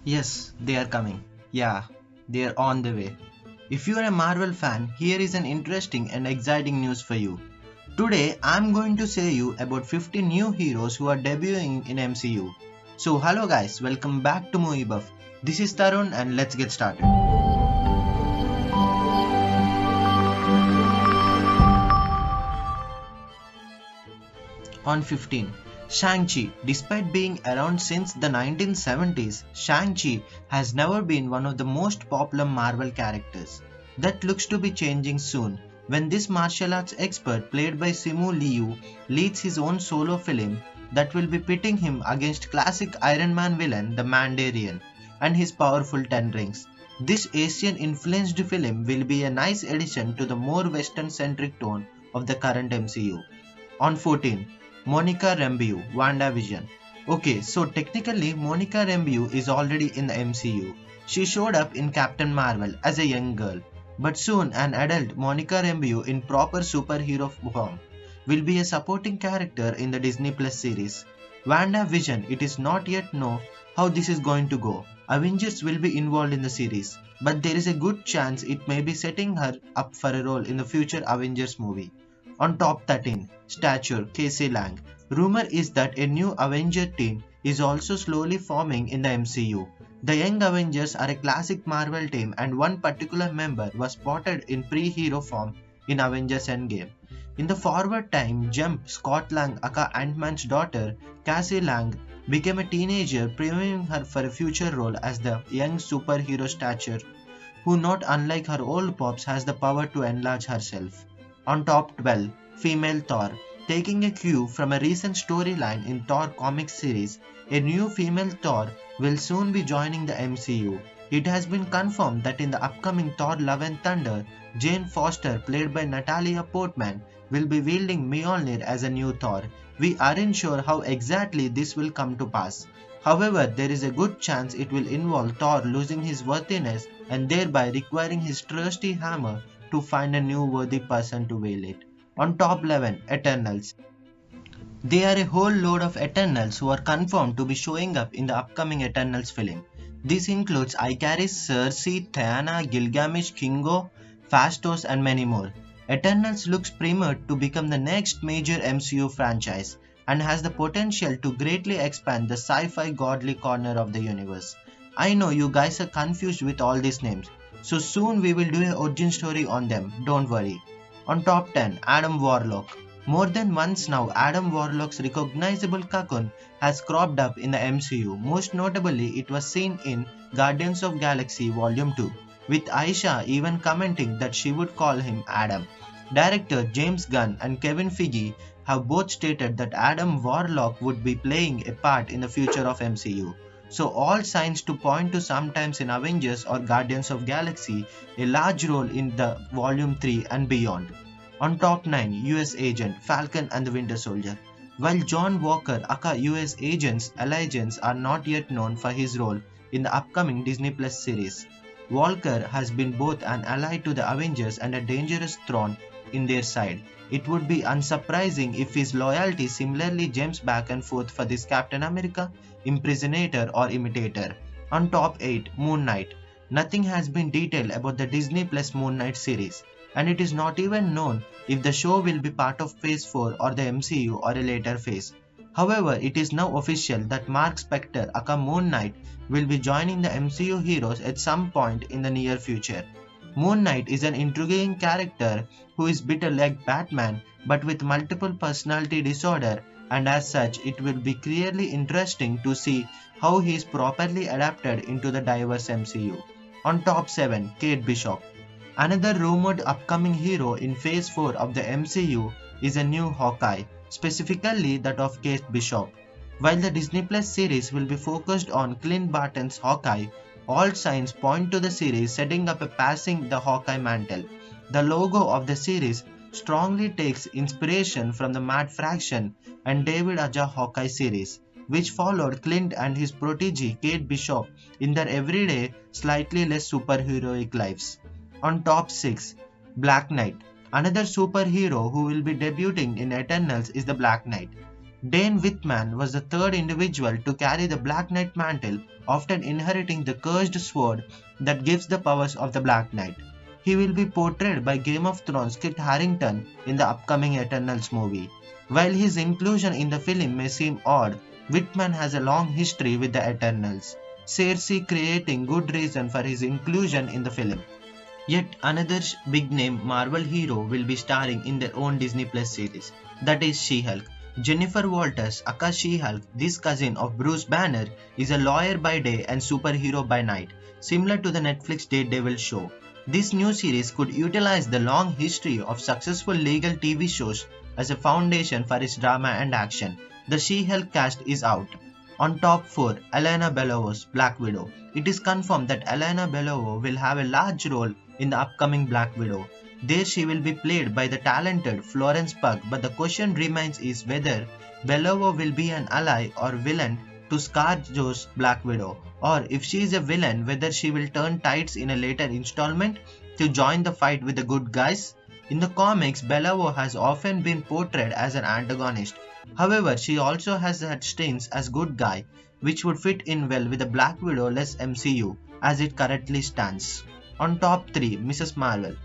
Yes, they are coming. Yeah, they are on the way. If you are a Marvel fan, here is an interesting and exciting news for you. Today, I'm going to say you about 50 new heroes who are debuting in MCU. So, hello guys, welcome back to Movie Buff. This is Tarun and let's get started. On 15, Shang-Chi. Despite being around since the 1970s, Shang-Chi has never been one of the most popular Marvel characters. That looks to be changing soon when this martial arts expert played by Simu Liu leads his own solo film that will be pitting him against classic Iron Man villain the Mandarin and his powerful Ten Rings. This Asian influenced film will be a nice addition to the more western centric tone of the current MCU. On 14, Monica Rambeau, WandaVision. Okay, so technically Monica Rambeau is already in the MCU. She showed up in Captain Marvel as a young girl, but soon an adult Monica Rambeau in proper superhero form will be a supporting character in the Disney Plus series. WandaVision, it is not yet know how this is going to go. Avengers will be involved in the series, but there is a good chance it may be setting her up for a role in the future Avengers movie. On top 13, Stature Casey Lang. Rumor is that a new Avenger team is also slowly forming in the MCU. The Young Avengers are a classic Marvel team and one particular member was spotted in pre-hero form in Avengers Endgame. In the forward time jump, Scott Lang, aka Ant-Man's daughter, Cassie Lang, became a teenager previewing her for a future role as the young superhero Stature, who not unlike her old pops has the power to enlarge herself. On top 12, Female Thor. Taking a cue from a recent storyline in Thor comic series, a new female Thor will soon be joining the MCU. It has been confirmed that in the upcoming Thor Love and Thunder, Jane Foster, played by Natalia Portman, will be wielding Mjolnir as a new Thor. We aren't sure how exactly this will come to pass. However, there is a good chance it will involve Thor losing his worthiness and thereby requiring his trusty hammer to find a new worthy person to wield it. On top 11, Eternals. There are a whole load of Eternals who are confirmed to be showing up in the upcoming Eternals film. This includes Icaris, Cersei, Thena, Gilgamesh, Kingo, Phastos and many more. Eternals looks primed to become the next major MCU franchise and has the potential to greatly expand the sci-fi godly corner of the universe. I know you guys are confused with all these names, so soon we will do a origin story on them, don't worry. On top 10, Adam Warlock. More than once now, Adam Warlock's recognizable cocoon has cropped up in the MCU. Most notably, it was seen in Guardians of Galaxy Volume 2, with Aisha even commenting that she would call him Adam. Director James Gunn and Kevin Feige have both stated that Adam Warlock would be playing a part in the future of MCU. So all signs to point to sometimes in Avengers or Guardians of Galaxy a large role in the Volume 3 and beyond. On top 9, US Agent, Falcon and the Winter Soldier. While John Walker aka US Agent's allegiance are not yet known for his role in the upcoming Disney Plus series, Walker has been both an ally to the Avengers and a dangerous thorn in their side. It would be unsurprising if his loyalty similarly jumps back and forth for this Captain America, impersonator or imitator. On top 8, Moon Knight. Nothing has been detailed about the Disney Plus Moon Knight series, and it is not even known if the show will be part of Phase 4 or the MCU or a later phase. However, it is now official that Mark Spector aka Moon Knight will be joining the MCU heroes at some point in the near future. Moon Knight is an intriguing character who is bitter like Batman but with multiple personality disorder, and as such it will be clearly interesting to see how he is properly adapted into the diverse MCU. On top 7, Kate Bishop. Another rumored upcoming hero in Phase 4 of the MCU is a new Hawkeye, specifically that of Kate Bishop. While the Disney Plus series will be focused on Clint Barton's Hawkeye, all signs point to the series setting up a passing the Hawkeye mantle. The logo of the series strongly takes inspiration from the Matt Fraction and David Aja Hawkeye series, which followed Clint and his protege Kate Bishop in their everyday, slightly less superheroic lives. On top 6, Black Knight. Another superhero who will be debuting in Eternals is the Black Knight. Dane Whitman was the third individual to carry the Black Knight mantle, often inheriting the cursed sword that gives the powers of the Black Knight. He will be portrayed by Game of Thrones Kit Harington in the upcoming Eternals movie. While his inclusion in the film may seem odd, Whitman has a long history with the Eternals, Cersei creating good reason for his inclusion in the film. Yet another big name Marvel hero will be starring in their own Disney Plus series, that is She-Hulk. Jennifer Walters, aka She-Hulk, this cousin of Bruce Banner, is a lawyer by day and superhero by night, similar to the Netflix Daredevil show. This new series could utilize the long history of successful legal TV shows as a foundation for its drama and action. The She-Hulk cast is out. On top 4, Elena Belovos, Black Widow. It is confirmed that Elena Belova will have a large role in the upcoming Black Widow. There she will be played by the talented Florence Pugh, but the question remains is whether Belova will be an ally or villain to ScarJo's Black Widow, or if she is a villain whether she will turn tides in a later installment to join the fight with the good guys. In the comics, Belova has often been portrayed as an antagonist. However, she also has had stints as good guy, which would fit in well with the Black Widow less MCU as it currently stands. On top 3, Mrs. Marvel.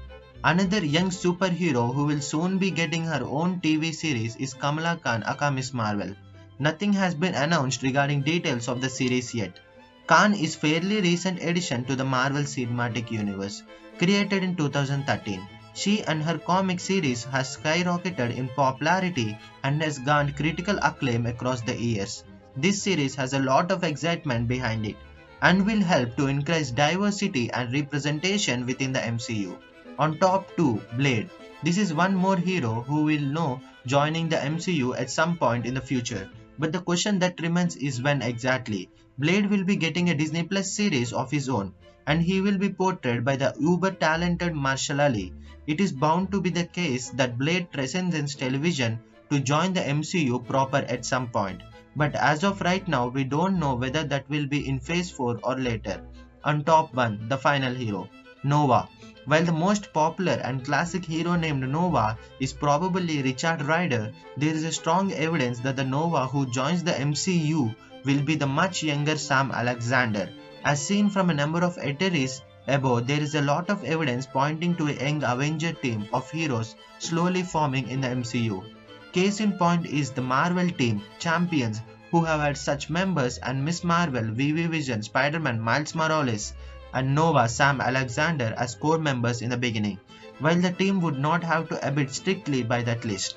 Another young superhero who will soon be getting her own TV series is Kamala Khan aka Miss Marvel. Nothing has been announced regarding details of the series yet. Khan is fairly recent addition to the Marvel Cinematic Universe, created in 2013. She and her comic series has skyrocketed in popularity and has garnered critical acclaim across the years. This series has a lot of excitement behind it and will help to increase diversity and representation within the MCU. On top 2, Blade. This is one more hero who will know joining the MCU at some point in the future. But the question that remains is when exactly. Blade will be getting a Disney Plus series of his own, and he will be portrayed by the uber talented Marshall Ali. It is bound to be the case that Blade transcends television to join the MCU proper at some point. But as of right now, we don't know whether that will be in Phase 4 or later. On top 1, the final hero, Nova. While the most popular and classic hero named Nova is probably Richard Rider, there is a strong evidence that the Nova who joins the MCU will be the much younger Sam Alexander. As seen from a number of entries above, there is a lot of evidence pointing to a young Avenger team of heroes slowly forming in the MCU. Case in point is the Marvel team, Champions, who have had such members and Miss Marvel, VV Vision, Spider-Man, Miles Morales, and Nova Sam Alexander as core members in the beginning, while the team would not have to abide strictly by that list.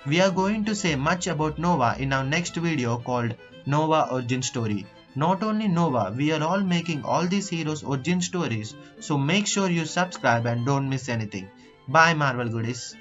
We are going to say much about Nova in our next video called Nova Origin Story. Not only Nova, we are all making all these heroes' origin stories, so make sure you subscribe and don't miss anything. Bye Marvel goodies.